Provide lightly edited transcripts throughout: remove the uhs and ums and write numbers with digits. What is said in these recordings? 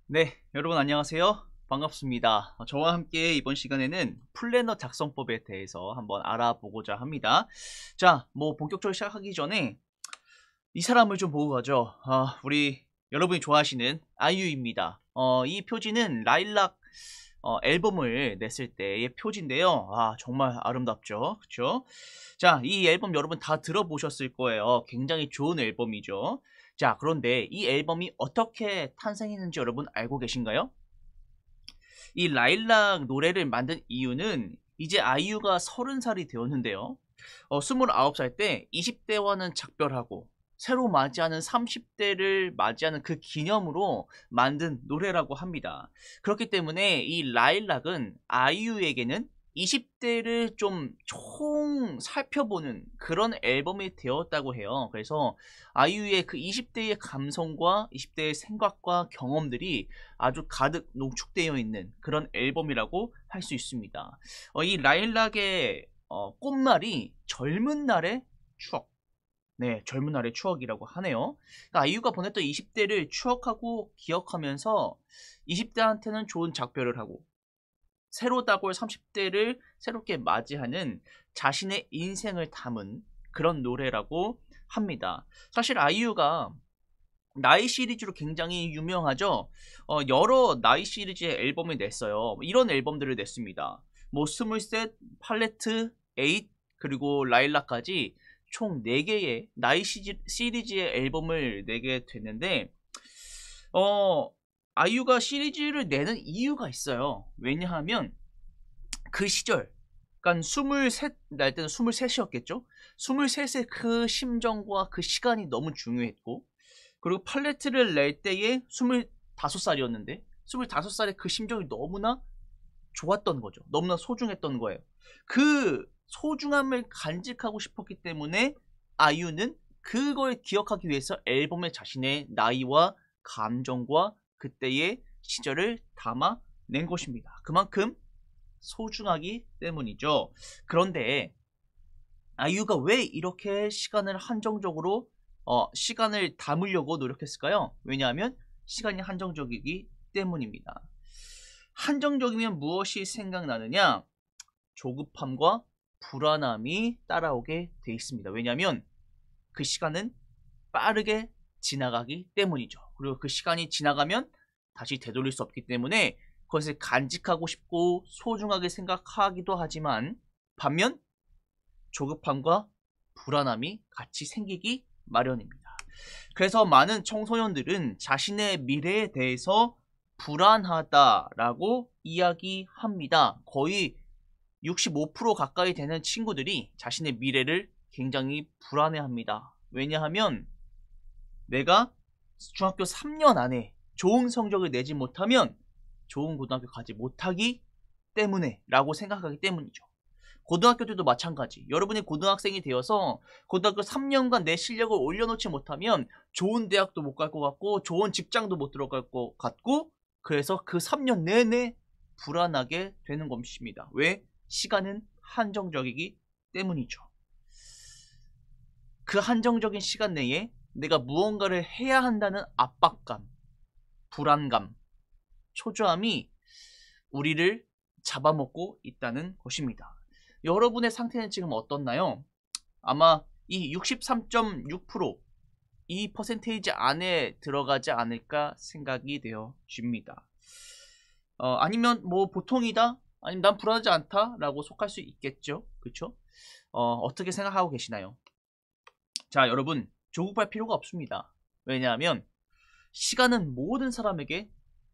네, 여러분 안녕하세요. 반갑습니다. 저와 함께 이번 시간에는 플래너 작성법에 대해서 한번 알아보고자 합니다. 자, 본격적으로 시작하기 전에 이 사람을 좀 보고 가죠. 우리 여러분이 좋아하시는 아이유입니다. 이 표지는 라일락 앨범을 냈을 때의 표지인데요. 정말 아름답죠. 그쵸? 자, 이 앨범 여러분 다 들어보셨을 거예요. 굉장히 좋은 앨범이죠. 자, 그런데 이 앨범이 어떻게 탄생했는지 여러분 알고 계신가요? 이 라일락 노래를 만든 이유는 이제 아이유가 30살이 되었는데요. 29살 때 20대와는 작별하고 새로 맞이하는 30대를 맞이하는 그 기념으로 만든 노래라고 합니다. 그렇기 때문에 이 라일락은 아이유에게는 20대를 좀 총 살펴보는 그런 앨범이 되었다고 해요. 그래서 아이유의 그 20대의 감성과 20대의 생각과 경험들이 아주 가득 농축되어 있는 그런 앨범이라고 할 수 있습니다. 이 라일락의 꽃말이 젊은 날의 추억. 네, 젊은 날의 추억이라고 하네요. 그러니까 아이유가 보냈던 20대를 추억하고 기억하면서 20대한테는 좋은 작별을 하고 새로 다가올 30대를 새롭게 맞이하는 자신의 인생을 담은 그런 노래라고 합니다. 사실 아이유가 나이 시리즈로 굉장히 유명하죠. 여러 나이 시리즈의 앨범을 냈어요. 이런 앨범들을 냈습니다. 스물셋, 팔레트, 에잇, 그리고 라일락까지 총 4개의 나이 시리즈의 앨범을 내게 됐는데, 어, 아이유가 시리즈를 내는 이유가 있어요. 왜냐하면 그 시절, 그러니까 23, 날 때는 23이었겠죠? 23의 그 심정과 그 시간이 너무 중요했고, 그리고 팔레트를 낼 때에 25살이었는데 25살의 그 심정이 너무나 좋았던 거죠. 너무나 소중했던 거예요. 그 소중함을 간직하고 싶었기 때문에 아이유는 그걸 기억하기 위해서 앨범에 자신의 나이와 감정과 그때의 시절을 담아낸 것입니다. 그만큼 소중하기 때문이죠. 그런데 아이유가 왜 이렇게 시간을 한정적으로 시간을 담으려고 노력했을까요? 왜냐하면 시간이 한정적이기 때문입니다. 한정적이면 무엇이 생각나느냐? 조급함과 불안함이 따라오게 돼 있습니다. 왜냐하면 그 시간은 빠르게 지나가기 때문이죠. 그리고 그 시간이 지나가면 다시 되돌릴 수 없기 때문에 그것을 간직하고 싶고 소중하게 생각하기도 하지만 반면 조급함과 불안함이 같이 생기기 마련입니다. 그래서 많은 청소년들은 자신의 미래에 대해서 불안하다라고 이야기합니다. 거의 65% 가까이 되는 친구들이 자신의 미래를 굉장히 불안해합니다. 왜냐하면 내가 중학교 3년 안에 좋은 성적을 내지 못하면 좋은 고등학교 가지 못하기 때문에 라고 생각하기 때문이죠. 고등학교 때도 마찬가지. 여러분이 고등학생이 되어서 고등학교 3년간 내 실력을 올려놓지 못하면 좋은 대학도 못 갈 것 같고 좋은 직장도 못 들어갈 것 같고 그래서 그 3년 내내 불안하게 되는 것입니다. 왜? 시간은 한정적이기 때문이죠. 그 한정적인 시간 내에 내가 무언가를 해야 한다는 압박감, 불안감, 초조함이 우리를 잡아먹고 있다는 것입니다. 여러분의 상태는 지금 어떻나요? 아마 이 63.6%, 이 퍼센테이지 안에 들어가지 않을까 생각이 되어집니다. 아니면 보통이다? 아니면 난 불안하지 않다? 라고 속할 수 있겠죠? 그쵸? 어떻게 생각하고 계시나요? 자, 여러분, 조급할 필요가 없습니다. 왜냐하면 시간은 모든 사람에게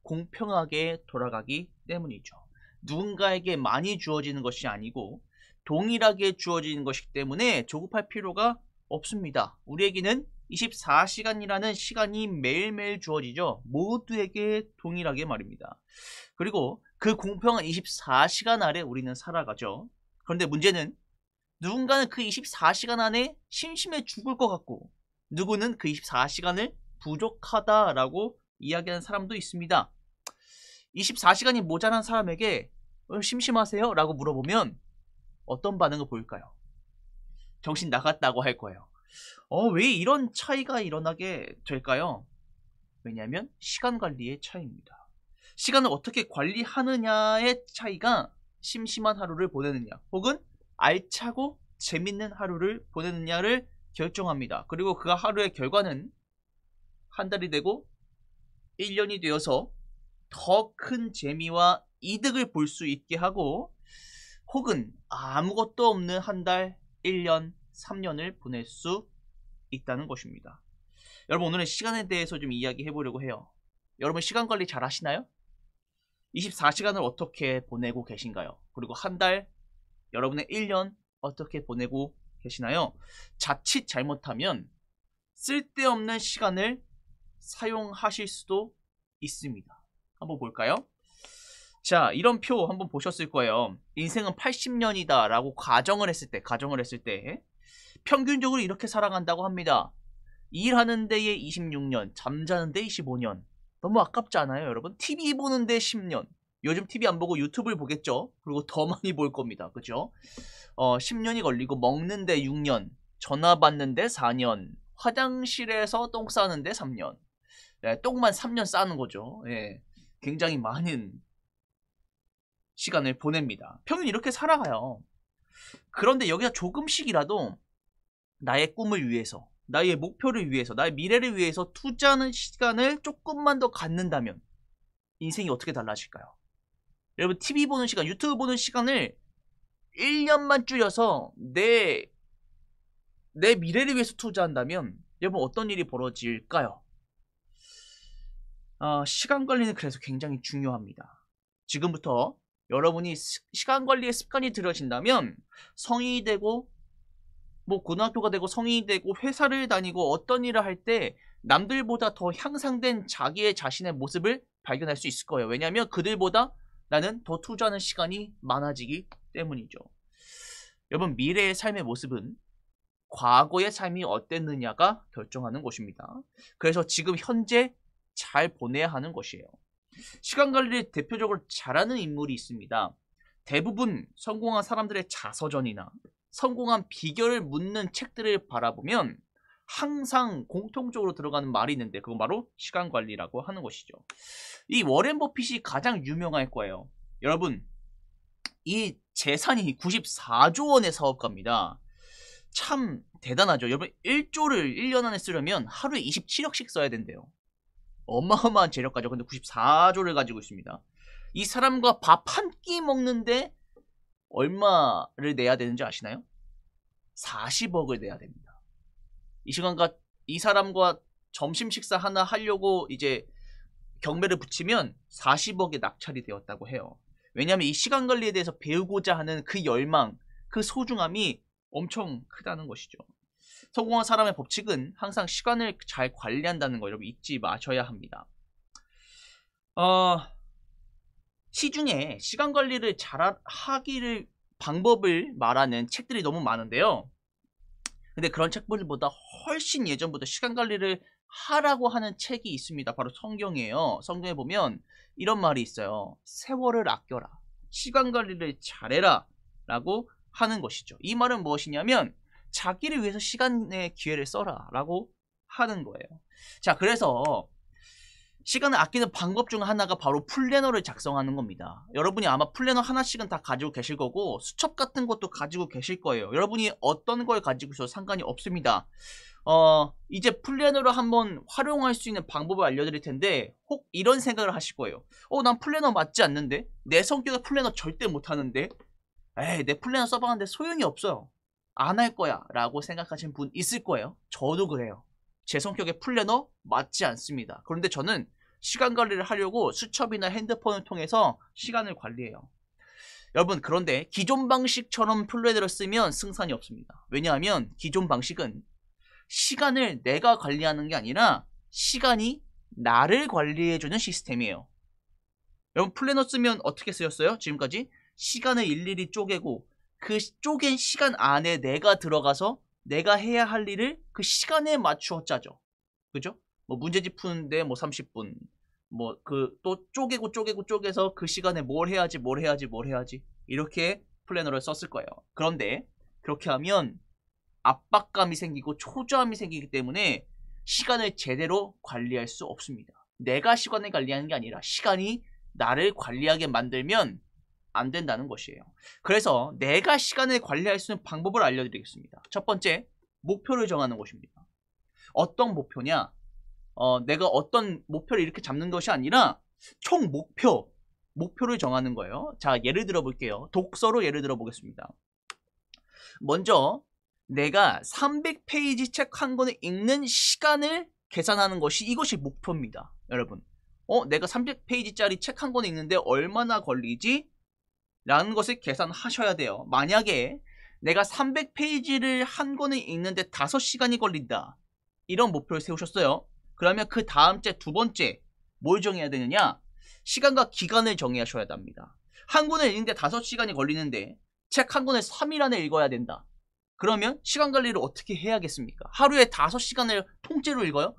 공평하게 돌아가기 때문이죠. 누군가에게 많이 주어지는 것이 아니고 동일하게 주어지는 것이기 때문에 조급할 필요가 없습니다. 우리에게는 24시간이라는 시간이 매일매일 주어지죠. 모두에게 동일하게 말입니다. 그리고 그 공평한 24시간 아래 우리는 살아가죠. 그런데 문제는 누군가는 그 24시간 안에 심심해 죽을 것 같고 누구는 그 24시간을 부족하다라고 이야기하는 사람도 있습니다. 24시간이 모자란 사람에게 심심하세요? 라고 물어보면 어떤 반응을 보일까요? 정신 나갔다고 할 거예요. 왜 이런 차이가 일어나게 될까요? 왜냐하면 시간 관리의 차이입니다. 시간을 어떻게 관리하느냐의 차이가 심심한 하루를 보내느냐 혹은 알차고 재밌는 하루를 보내느냐를 결정합니다. 그리고 그 하루의 결과는 한 달이 되고 1년이 되어서 더 큰 재미와 이득을 볼 수 있게 하고 혹은 아무것도 없는 한 달, 1년, 3년을 보낼 수 있다는 것입니다. 여러분 오늘은 시간에 대해서 좀 이야기해 보려고 해요. 여러분 시간 관리 잘 하시나요? 24시간을 어떻게 보내고 계신가요? 그리고 한 달, 여러분의 1년 어떻게 보내고 계시나요? 자칫 잘못하면 쓸데없는 시간을 사용하실 수도 있습니다. 한번 볼까요? 자, 이런 표 한번 보셨을 거예요. 인생은 80년이다 라고 가정을 했을 때 평균적으로 이렇게 살아간다고 합니다. 일하는 데에 26년, 잠자는 데 25년. 너무 아깝지 않아요, 여러분? TV 보는 데 10년. 요즘 TV 안 보고 유튜브를 보겠죠? 그리고 더 많이 볼 겁니다. 그죠? 10년이 걸리고 먹는 데 6년, 전화 받는 데 4년, 화장실에서 똥 싸는 데 3년. 네, 똥만 3년 싸는 거죠. 예, 굉장히 많은 시간을 보냅니다. 평균 이렇게 살아가요. 그런데 여기서 조금씩이라도 나의 꿈을 위해서, 나의 목표를 위해서, 나의 미래를 위해서 투자하는 시간을 조금만 더 갖는다면 인생이 어떻게 달라질까요? 여러분 TV 보는 시간, 유튜브 보는 시간을 1년만 줄여서 내 미래를 위해서 투자한다면 여러분 어떤 일이 벌어질까요? 시간 관리는 그래서 굉장히 중요합니다. 지금부터 여러분이 시간 관리의 습관이 들어진다면 성인이 되고 뭐 고등학교가 되고 성인이 되고 회사를 다니고 어떤 일을 할 때 남들보다 더 향상된 자기의 자신의 모습을 발견할 수 있을 거예요. 왜냐하면 그들보다 나는 더 투자하는 시간이 많아지기 때문이죠. 여러분 미래의 삶의 모습은 과거의 삶이 어땠느냐가 결정하는 것입니다. 그래서 지금 현재 잘 보내야 하는 것이에요. 시간 관리를 대표적으로 잘하는 인물이 있습니다. 대부분 성공한 사람들의 자서전이나 성공한 비결을 묻는 책들을 바라보면 항상 공통적으로 들어가는 말이 있는데 그건 바로 시간 관리라고 하는 것이죠. 이 워렌 버핏이 가장 유명할 거예요. 여러분 이 재산이 94조 원의 사업가입니다. 참 대단하죠. 여러분 1조를 1년 안에 쓰려면 하루에 27억씩 써야 된대요. 어마어마한 재력가죠. 근데 94조를 가지고 있습니다. 이 사람과 밥 한 끼 먹는데 얼마를 내야 되는지 아시나요? 40억을 내야 됩니다. 이 사람과 점심 식사 하나 하려고 이제 경매를 붙이면 40억에 낙찰이 되었다고 해요. 왜냐하면 이 시간 관리에 대해서 배우고자 하는 그 열망, 그 소중함이 엄청 크다는 것이죠. 성공한 사람의 법칙은 항상 시간을 잘 관리한다는 거 여러분 잊지 마셔야 합니다. 시중에 시간 관리를 잘 하기를 방법을 말하는 책들이 너무 많은데요. 근데 그런 책들보다 훨씬 예전부터 시간 관리를 하라고 하는 책이 있습니다. 바로 성경이에요. 성경에 보면 이런 말이 있어요. 세월을 아껴라. 시간 관리를 잘해라. 라고 하는 것이죠. 이 말은 무엇이냐면 자기를 위해서 시간의 기회를 써라. 라고 하는 거예요. 자, 그래서 시간을 아끼는 방법 중 하나가 바로 플래너를 작성하는 겁니다. 여러분이 아마 플래너 하나씩은 다 가지고 계실 거고 수첩 같은 것도 가지고 계실 거예요. 여러분이 어떤 걸 가지고 있어도 상관이 없습니다. 이제 플래너를 한번 활용할 수 있는 방법을 알려드릴 텐데 혹 이런 생각을 하실 거예요. 난 플래너 맞지 않는데? 내 성격에 플래너 절대 못하는데? 에이, 내 플래너 써봤는데 소용이 없어요. 안 할 거야 라고 생각하시는 분 있을 거예요. 저도 그래요. 제 성격에 플래너 맞지 않습니다. 그런데 저는 시간 관리를 하려고 수첩이나 핸드폰을 통해서 시간을 관리해요. 여러분 그런데 기존 방식처럼 플래너를 쓰면 승산이 없습니다. 왜냐하면 기존 방식은 시간을 내가 관리하는 게 아니라 시간이 나를 관리해주는 시스템이에요. 여러분 플래너 쓰면 어떻게 쓰였어요? 지금까지 시간을 일일이 쪼개고 그 쪼갠 시간 안에 내가 들어가서 내가 해야 할 일을 그 시간에 맞추어 짜죠. 그죠? 뭐 문제집 푸는데 뭐 30분 뭐 그 또 쪼개서 그 시간에 뭘 해야지 이렇게 플래너를 썼을 거예요. 그런데 그렇게 하면 압박감이 생기고 초조함이 생기기 때문에 시간을 제대로 관리할 수 없습니다. 내가 시간을 관리하는 게 아니라 시간이 나를 관리하게 만들면 안 된다는 것이에요. 그래서 내가 시간을 관리할 수 있는 방법을 알려드리겠습니다. 첫 번째, 목표를 정하는 것입니다. 어떤 목표냐? 내가 어떤 목표를 이렇게 잡는 것이 아니라 총 목표를 정하는 거예요. 자, 예를 들어 볼게요. 독서로 예를 들어 보겠습니다. 먼저 내가 300페이지 책 한 권을 읽는 시간을 계산하는 것이 이것이 목표입니다. 여러분, 내가 300페이지짜리 책 한 권 읽는데 얼마나 걸리지? 라는 것을 계산하셔야 돼요. 만약에 내가 300페이지를 한 권을 읽는데 5시간이 걸린다, 이런 목표를 세우셨어요. 그러면 그 다음 째 두 번째 뭘 정해야 되느냐? 시간과 기간을 정하셔야 합니다. 한 권을 읽는데 5시간이 걸리는데 책 한 권을 3일 안에 읽어야 된다. 그러면 시간 관리를 어떻게 해야겠습니까? 하루에 5시간을 통째로 읽어요?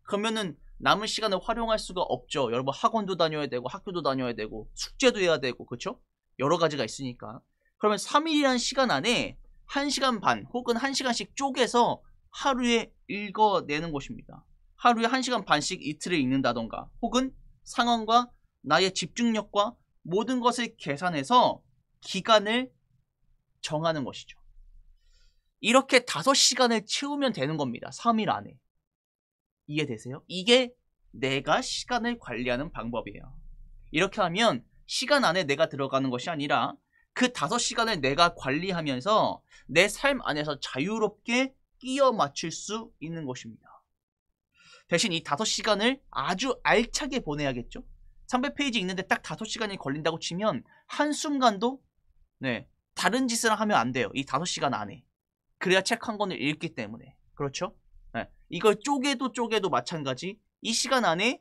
그러면은 남은 시간을 활용할 수가 없죠. 여러분, 학원도 다녀야 되고 학교도 다녀야 되고 숙제도 해야 되고, 그렇죠? 여러 가지가 있으니까. 그러면 3일이라는 시간 안에 1시간 반 혹은 1시간씩 쪼개서 하루에 읽어내는 것입니다. 하루에 1시간 반씩 이틀을 읽는다던가, 혹은 상황과 나의 집중력과 모든 것을 계산해서 기간을 정하는 것이죠. 이렇게 5시간을 채우면 되는 겁니다. 3일 안에. 이해되세요? 이게 내가 시간을 관리하는 방법이에요. 이렇게 하면 시간 안에 내가 들어가는 것이 아니라 그 5시간을 내가 관리하면서 내 삶 안에서 자유롭게 끼워 맞출 수 있는 것입니다. 대신 이 5시간을 아주 알차게 보내야겠죠? 300페이지 읽는데 딱 5시간이 걸린다고 치면 한순간도 다른 짓을 하면 안 돼요. 이 5시간 안에. 그래야 책 한 권을 읽기 때문에. 그렇죠? 이걸 쪼개도 마찬가지. 이 시간 안에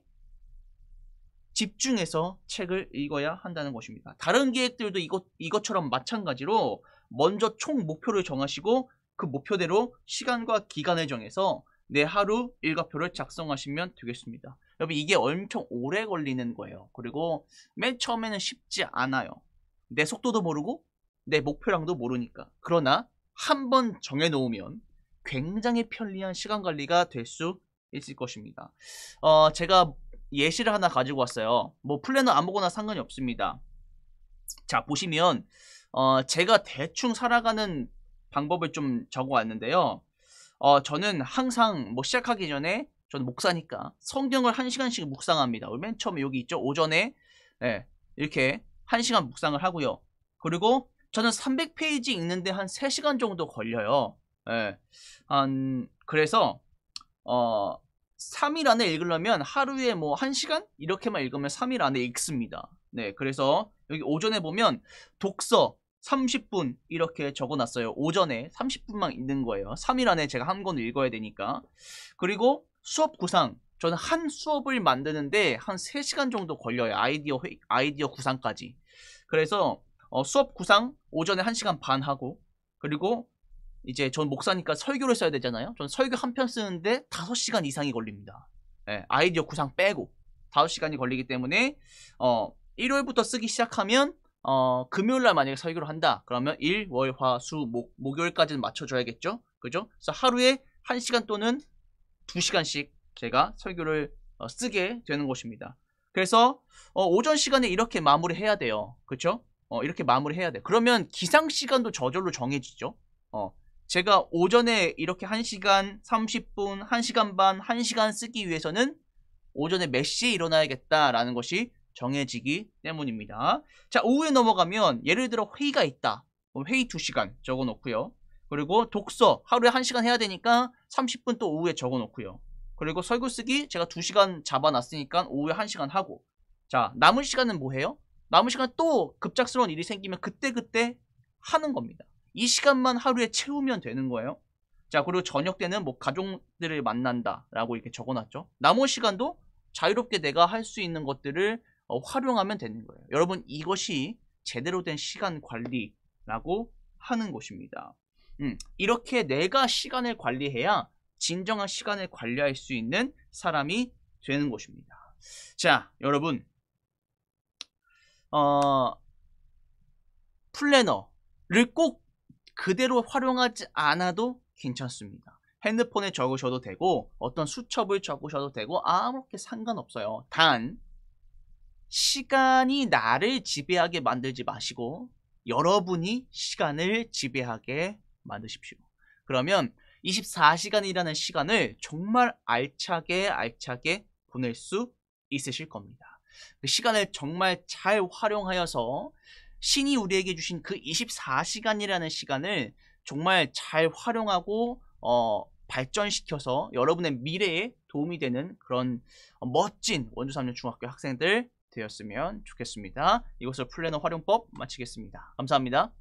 집중해서 책을 읽어야 한다는 것입니다. 다른 계획들도 이것처럼 마찬가지로 먼저 총 목표를 정하시고 그 목표대로 시간과 기간을 정해서 내 하루 일과표를 작성하시면 되겠습니다. 여러분, 이게 엄청 오래 걸리는 거예요. 그리고 맨 처음에는 쉽지 않아요. 내 속도도 모르고 내 목표량도 모르니까. 그러나 한번 정해놓으면 굉장히 편리한 시간 관리가 될 수 있을 것입니다. 제가 예시를 하나 가지고 왔어요. 뭐 플래너 아무거나 상관이 없습니다. 자, 보시면 제가 대충 살아가는 방법을 좀 적어 왔는데요. 저는 항상 뭐 시작하기 전에, 저는 목사니까 성경을 1시간씩 묵상합니다. 맨 처음에 여기 있죠. 오전에 이렇게 1시간 묵상을 하고요. 그리고 저는 300페이지 읽는데 한 3시간 정도 걸려요. 그래서 3일 안에 읽으려면 하루에 뭐 1시간? 이렇게만 읽으면 3일 안에 읽습니다. 그래서 여기 오전에 보면 독서 30분 이렇게 적어놨어요. 오전에 30분만 읽는 거예요. 3일 안에 제가 한 권 읽어야 되니까. 그리고 수업 구상, 저는 한 수업을 만드는데 한 3시간 정도 걸려요. 아이디어 구상까지. 그래서 수업 구상 오전에 1시간 반 하고, 그리고 이제 전 목사니까 설교를 써야 되잖아요. 전 설교 한 편 쓰는데 5시간 이상이 걸립니다. 아이디어 구상 빼고 5시간이 걸리기 때문에 일요일부터 쓰기 시작하면 금요일날 만약에 설교를 한다 그러면 일, 월, 화, 수, 목요일까지는 맞춰줘야겠죠. 그죠? 그래서 하루에 1시간 또는 2시간씩 제가 설교를 쓰게 되는 것입니다. 그래서 오전 시간에 이렇게 마무리해야 돼요. 그렇죠? 이렇게 마무리해야 돼. 그러면 기상 시간도 저절로 정해지죠. 제가 오전에 이렇게 1시간 30분, 1시간 반, 1시간 쓰기 위해서는 오전에 몇 시에 일어나야겠다라는 것이 정해지기 때문입니다. 자, 오후에 넘어가면 예를 들어 회의가 있다. 그럼 회의 2시간 적어 놓고요. 그리고 독서 하루에 1시간 해야 되니까 30분 또 오후에 적어 놓고요. 그리고 설교 쓰기 제가 2시간 잡아놨으니까 오후에 1시간 하고. 자, 남은 시간은 뭐 해요? 남은 시간 또 급작스러운 일이 생기면 그때그때 하는 겁니다. 이 시간만 하루에 채우면 되는 거예요. 자, 그리고 저녁 때는 뭐 가족들을 만난다 라고 이렇게 적어놨죠. 남은 시간도 자유롭게 내가 할 수 있는 것들을 활용하면 되는 거예요. 여러분, 이것이 제대로 된 시간 관리라고 하는 것입니다. 이렇게 내가 시간을 관리해야 진정한 시간을 관리할 수 있는 사람이 되는 것입니다. 자, 여러분, 플래너를 꼭 그대로 활용하지 않아도 괜찮습니다. 핸드폰에 적으셔도 되고 어떤 수첩을 적으셔도 되고 아무렇게 상관없어요. 단 시간이 나를 지배하게 만들지 마시고 여러분이 시간을 지배하게 만드십시오. 그러면 24시간이라는 시간을 정말 알차게 보낼 수 있으실 겁니다. 그 시간을 정말 잘 활용하여서 신이 우리에게 주신 그 24시간이라는 시간을 정말 잘 활용하고 발전시켜서 여러분의 미래에 도움이 되는 그런 멋진 원주 3년 중학교 학생들 되었으면 좋겠습니다. 이것으로 플래너 활용법 마치겠습니다. 감사합니다.